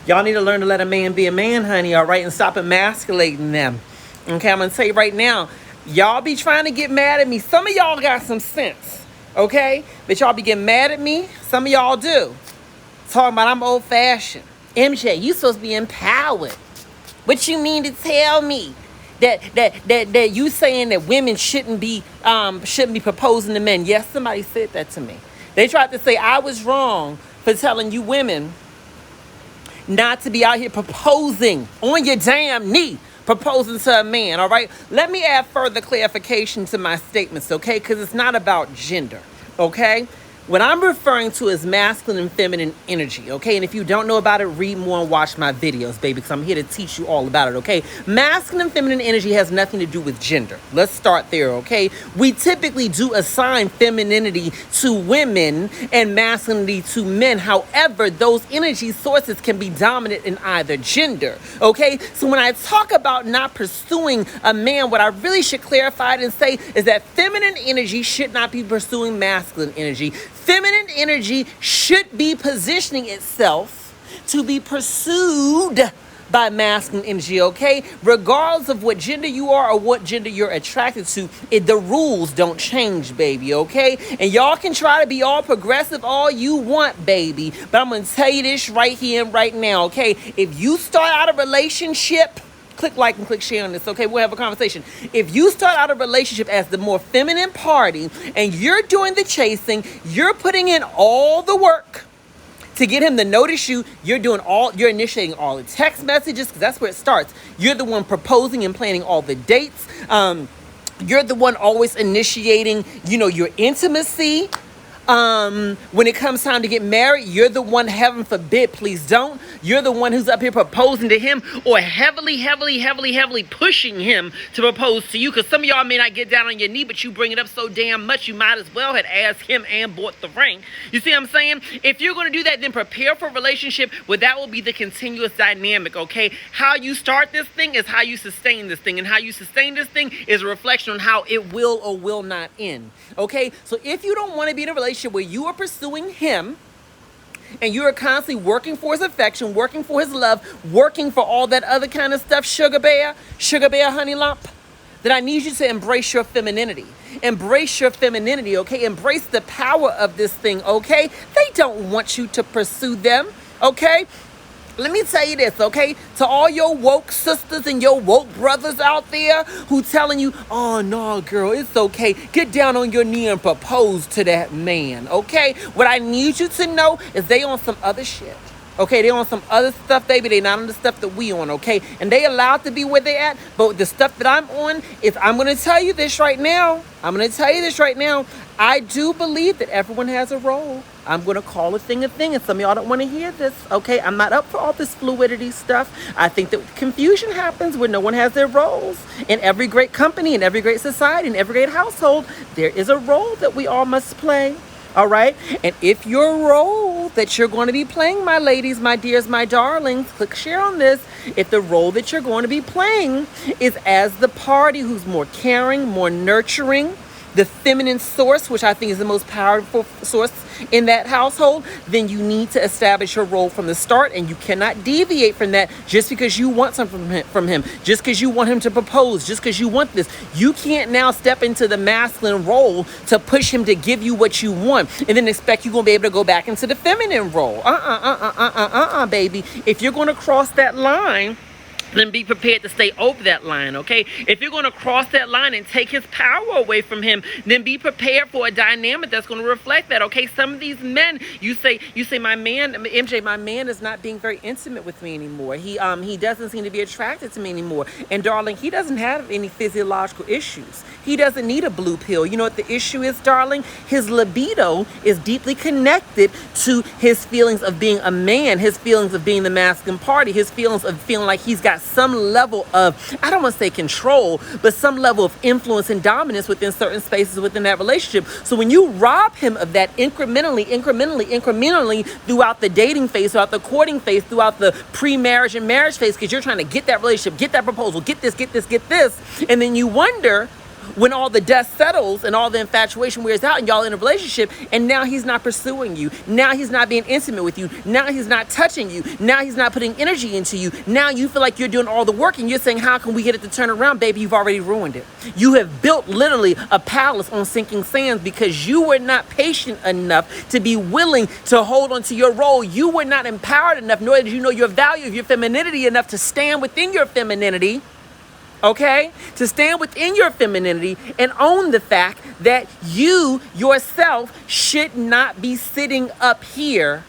Y'all need to learn to let a man be a man, honey, all right? And stop emasculating them. Okay, I'm going to tell you right now, y'all be trying to get mad at me. Some of y'all got some sense, okay? But y'all be getting mad at me. Some of y'all do. Talking about I'm old-fashioned. MJ, you supposed to be empowered. What you mean to tell me that you saying that women shouldn't be proposing to men? Yes, somebody said that to me. They tried to say I was wrong for telling you women not to be out here proposing on your damn knee, proposing to a man, all right? Let me add further clarification to my statements, okay? Because it's not about gender, okay? What I'm referring to is masculine and feminine energy, okay? And if you don't know about it, read more and watch my videos, baby, because I'm here to teach you all about it, okay? Masculine and feminine energy has nothing to do with gender. Let's start there, okay? We typically do assign femininity to women and masculinity to men. However, those energy sources can be dominant in either gender, okay? So when I talk about not pursuing a man, what I really should clarify it and say is that feminine energy should not be pursuing masculine energy. Feminine energy should be positioning itself to be pursued by masculine energy, okay? Regardless of what gender you are or what gender you're attracted to, the rules don't change, baby, okay? And y'all can try to be all progressive all you want, baby, but I'm going to tell you this right here and right now, okay? If you start out a relationship, click like and click share on this, okay? We'll have a conversation. If you start out a relationship as the more feminine party and you're doing the chasing, you're putting in all the work to get him to notice you, you're initiating all the text messages, because that's where it starts. You're the one proposing and planning all the dates. You're the one always initiating, your intimacy. When it comes time to get married, you're the one, heaven forbid, please don't. You're the one who's up here proposing to him or heavily pushing him to propose to you. Because some of y'all may not get down on your knee, but you bring it up so damn much, you might as well have asked him and bought the ring. You see what I'm saying? If you're going to do that, then prepare for a relationship where that will be the continuous dynamic, okay? How you start this thing is how you sustain this thing. And how you sustain this thing is a reflection on how it will or will not end, okay? So if you don't want to be in a relationship where you are pursuing him and you are constantly working for his affection, working for his love, working for all that other kind of stuff, sugar bear, honey lump, then I need you to embrace your femininity. Embrace your femininity, okay? Embrace the power of this thing, okay? They don't want you to pursue them, okay? Let me tell you this, okay? To all your woke sisters and your woke brothers out there who telling you, oh, no, girl, it's okay. Get down on your knee and propose to that man, okay? What I need you to know is they on some other shit, okay? They on some other stuff, baby. They not on the stuff that we on, okay? And they allowed to be where they at, but the stuff that I'm on, I'm going to tell you this right now. I do believe that everyone has a role. I'm going to call a thing, and some of y'all don't want to hear this, okay? I'm not up for all this fluidity stuff. I think that confusion happens when no one has their roles. In every great company, in every great society, in every great household, there is a role that we all must play, all right? And if your role that you're going to be playing, my ladies, my dears, my darlings, click share on this. If the role that you're going to be playing is as the party who's more caring, more nurturing, the feminine source, which I think is the most powerful source in that household, then you need to establish your role from the start, and you cannot deviate from that just because you want something from him, just because you want him to propose, just because you want this. You can't now step into the masculine role to push him to give you what you want and then expect you're going to be able to go back into the feminine role. Baby. If you're going to cross that line, then be prepared to stay over that line, okay? If you're going to cross that line and take his power away from him, then be prepared for a dynamic that's going to reflect that, okay? Some of these men, you say, my man, MJ, my man is not being very intimate with me anymore. He doesn't seem to be attracted to me anymore. And darling, he doesn't have any physiological issues. He doesn't need a blue pill. You know what the issue is, darling? His libido is deeply connected to his feelings of being a man, his feelings of being the masculine party, his feelings of feeling like he's got some level of, I don't want to say control, but some level of influence and dominance within certain spaces within that relationship. So when you rob him of that incrementally throughout the dating phase, throughout the courting phase, throughout the pre-marriage and marriage phase, because you're trying to get that relationship, get that proposal, get this, and then you wonder when all the dust settles and all the infatuation wears out and y'all in a relationship, and now he's not pursuing you, now he's not being intimate with you, now he's not touching you, now he's not putting energy into you, now you feel like you're doing all the work and you're saying, how can we get it to turn around? Baby, you've already ruined it. You have built literally a palace on sinking sands because you were not patient enough to be willing to hold on to your role. You were not empowered enough, nor did you know your value of your femininity enough to stand within your femininity. Okay? To stand within your femininity and own the fact that you yourself should not be sitting up here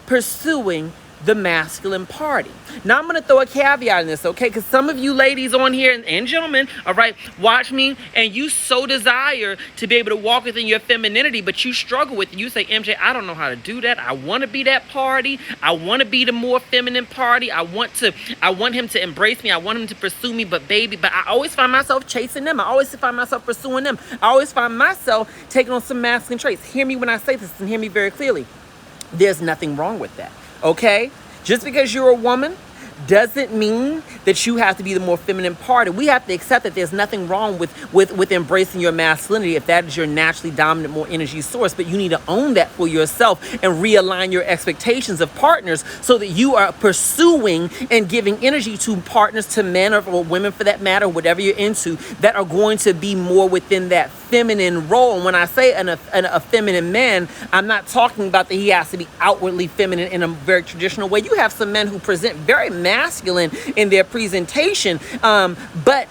pursuing the masculine party. Now I'm going to throw a caveat in this, okay? Because some of you ladies on here and gentlemen, all right, watch me, and you so desire to be able to walk within your femininity, but you struggle with it. You say, MJ, I don't know how to do that. I want to be that party. I want to be the more feminine party. I want him to embrace me. I want him to pursue me, but I always find myself chasing them. I always find myself pursuing them. I always find myself taking on some masculine traits. Hear me when I say this, and hear me very clearly. There's nothing wrong with that. Okay? Just because you're a woman doesn't mean that you have to be the more feminine party. We have to accept that there's nothing wrong with embracing your masculinity if that is your naturally dominant, more energy source. But you need to own that for yourself and realign your expectations of partners so that you are pursuing and giving energy to partners, to men or women for that matter, whatever you're into, that are going to be more within that feminine role. And when I say a feminine man, I'm not talking about that he has to be outwardly feminine in a very traditional way. You have some men who present very masculine in their presentation, but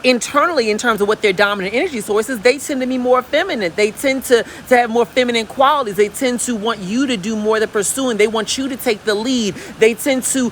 internally, in terms of what their dominant energy sources, they tend to be more feminine. They tend to have more feminine qualities. They tend to want you to do more of the pursuing. They want you to take the lead. They tend to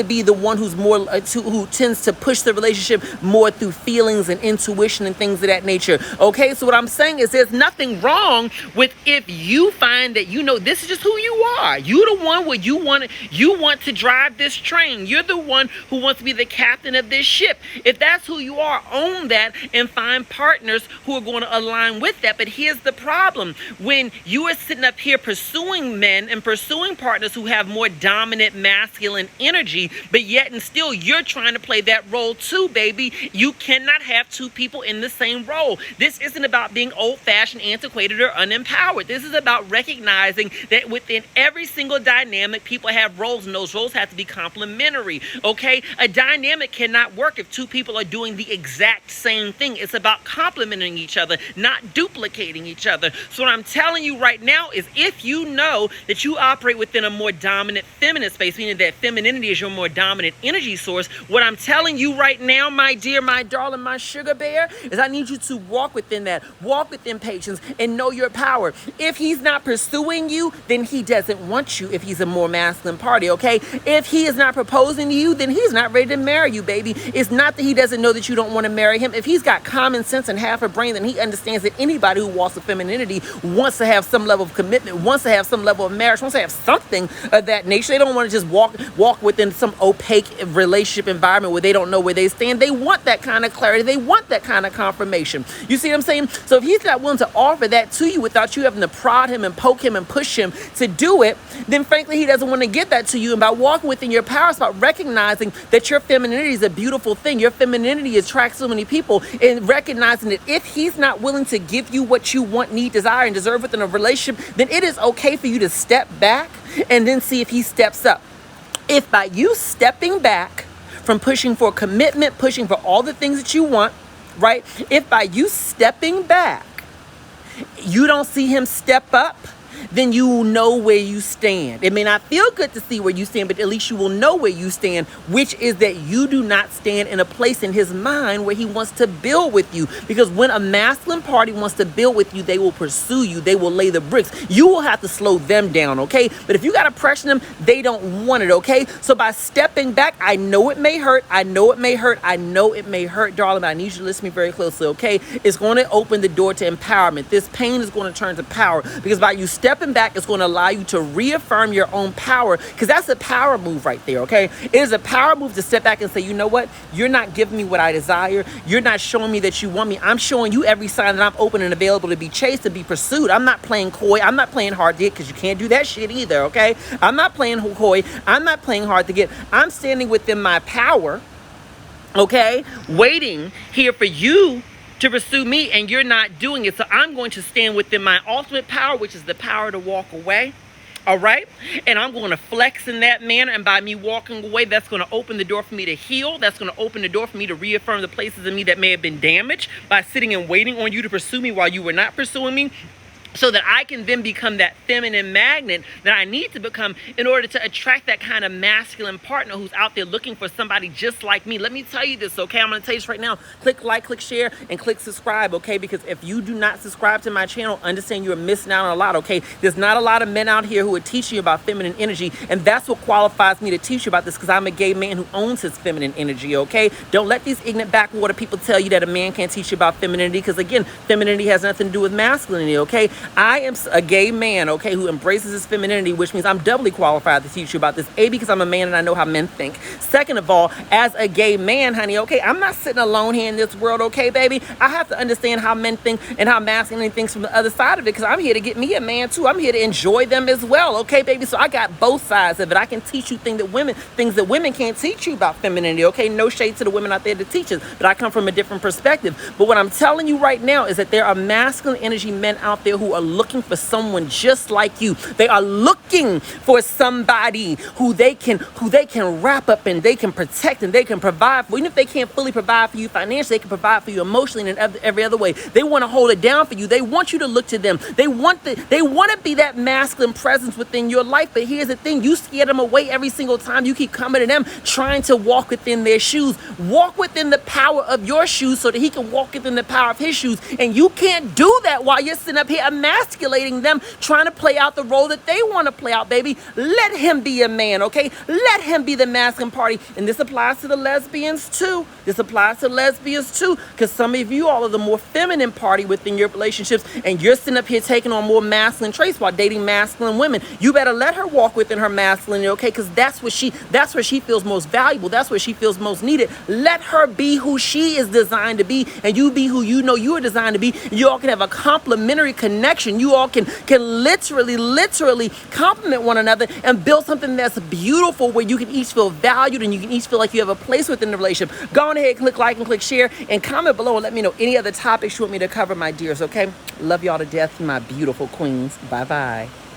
be the one who's more who tends to push the relationship more through feelings and intuition and things of that nature. Okay, so what I'm saying is there's nothing wrong with if you find that this is just who you are. You're the one where you want to drive this train. You're the one who wants to be the captain of this ship. If that's who you are, own that and find partners who are going to align with that. But here's the problem. When you are sitting up here pursuing men and pursuing partners who have more dominant masculine energy, but yet and still you're trying to play that role too, baby. You cannot have two people in the same role. This isn't about being old-fashioned, antiquated, or unempowered. This is about recognizing that within every single dynamic, people have roles, and those roles have to be complementary. Okay? A dynamic cannot work if two people are doing the exact same thing. It's about complementing each other, not duplicating each other. So what I'm telling you right now is if you know that you operate within a more dominant feminine space, meaning that femininity is your more dominant energy source, what I'm telling you right now, my dear, my darling, my sugar bear, is I need you to walk within that, walk within patience, and know your power. If he's not pursuing you, then he doesn't want you if he's a more masculine party, okay? If he is not proposing to you, then he's not ready to marry you, baby. It's not that he doesn't know that you don't want to marry him. If he's got common sense and half a brain, then he understands that anybody who walks with femininity wants to have some level of commitment, wants to have some level of marriage, wants to have something of that nature. They don't want to just walk within some opaque relationship environment where they don't know where they stand. They want that kind of clarity. They want that kind of confirmation. You see what I'm saying? So if he's not willing to offer that to you without you having to prod him and poke him and push him to do it, then frankly, he doesn't want to get that to you. And by walking within your power, it's about recognizing that your femininity is a beautiful thing. Your femininity attracts so many people, and recognizing that if he's not willing to give you what you want, need, desire, and deserve within a relationship, then it is okay for you to step back and then see if he steps up. If by you stepping back from pushing for commitment, pushing for all the things that you want, right? If by you stepping back, you don't see him step up, then you will know where you stand. It may not feel good to see where you stand, but at least you will know where you stand, which is that you do not stand in a place in his mind where he wants to build with you. Because when a masculine party wants to build with you, they will pursue you. They will lay the bricks. You will have to slow them down, okay? But if you got to pressure them, they don't want it, okay? So by stepping back, I know it may hurt. I know it may hurt. I know it may hurt, darling, but I need you to listen to me very closely, okay? It's going to open the door to empowerment. This pain is going to turn to power, because by you stepping back, it's going to allow you to reaffirm your own power, because that's a power move right there, okay? It is a power move to step back and say, you know what? You're not giving me what I desire. You're not showing me that you want me. I'm showing you every sign that I'm open and available to be chased, to be pursued. I'm not playing coy. I'm not playing hard to get, because you can't do that shit either, okay? I'm not playing coy. I'm not playing hard to get. I'm standing within my power, okay, waiting here for you to pursue me, and you're not doing it. So I'm going to stand within my ultimate power, which is the power to walk away. All right. And I'm going to flex in that manner. And by me walking away, that's going to open the door for me to heal. That's going to open the door for me to reaffirm the places in me that may have been damaged by sitting and waiting on you to pursue me while you were not pursuing me. So that I can then become that feminine magnet that I need to become in order to attract that kind of masculine partner who's out there looking for somebody just like me. Let me tell you this, okay? I'm going to tell you this right now. Click like, click share, and click subscribe, okay? Because if you do not subscribe to my channel, understand you're missing out on a lot, okay? There's not a lot of men out here who are teaching you about feminine energy, and that's what qualifies me to teach you about this, because I'm a gay man who owns his feminine energy, okay? Don't let these ignorant backwater people tell you that a man can't teach you about femininity, because, again, femininity has nothing to do with masculinity, okay? I am a gay man, okay, who embraces his femininity, which means I'm doubly qualified to teach you about this. A, because I'm a man and I know how men think. Second of all, as a gay man, honey, okay, I'm not sitting alone here in this world, okay, baby? I have to understand how men think and how masculinity thinks from the other side of it, because I'm here to get me a man too. I'm here to enjoy them as well, okay, baby? So I got both sides of it. I can teach you things that women can't teach you about femininity, okay? No shade to the women out there to teach us, but I come from a different perspective. But what I'm telling you right now is that there are masculine energy men out there who are looking for someone just like you. They are looking for somebody who they can wrap up and they can protect and they can provide for. Even if they can't fully provide for you financially, they can provide for you emotionally and in every other way. They want to hold it down for you. They want you to look to them. They want to be that masculine presence within your life. But here's the thing: you scare them away every single time you keep coming to them, trying to walk within their shoes. Walk within the power of your shoes so that he can walk within the power of his shoes. And you can't do that while you're sitting up here emasculating them, trying to play out the role that they want to play out, baby. Let him be a man, okay? Let him be the masculine party. And this applies to the lesbians too. This applies to lesbians too, because some of you all are the more feminine party within your relationships, and you're sitting up here taking on more masculine traits while dating masculine women. You better let her walk within her masculinity, okay? Because that's where she feels most valuable. That's where she feels most needed. Let her be who she is designed to be, and you be who you know you are designed to be. You all can have a complementary connection. You all can literally complement one another and build something that's beautiful, where you can each feel valued and you can each feel like you have a place within the relationship. Go on ahead, click like and click share, and comment below and let me know any other topics you want me to cover, my dears, okay? Love y'all to death, my beautiful queens. Bye-bye.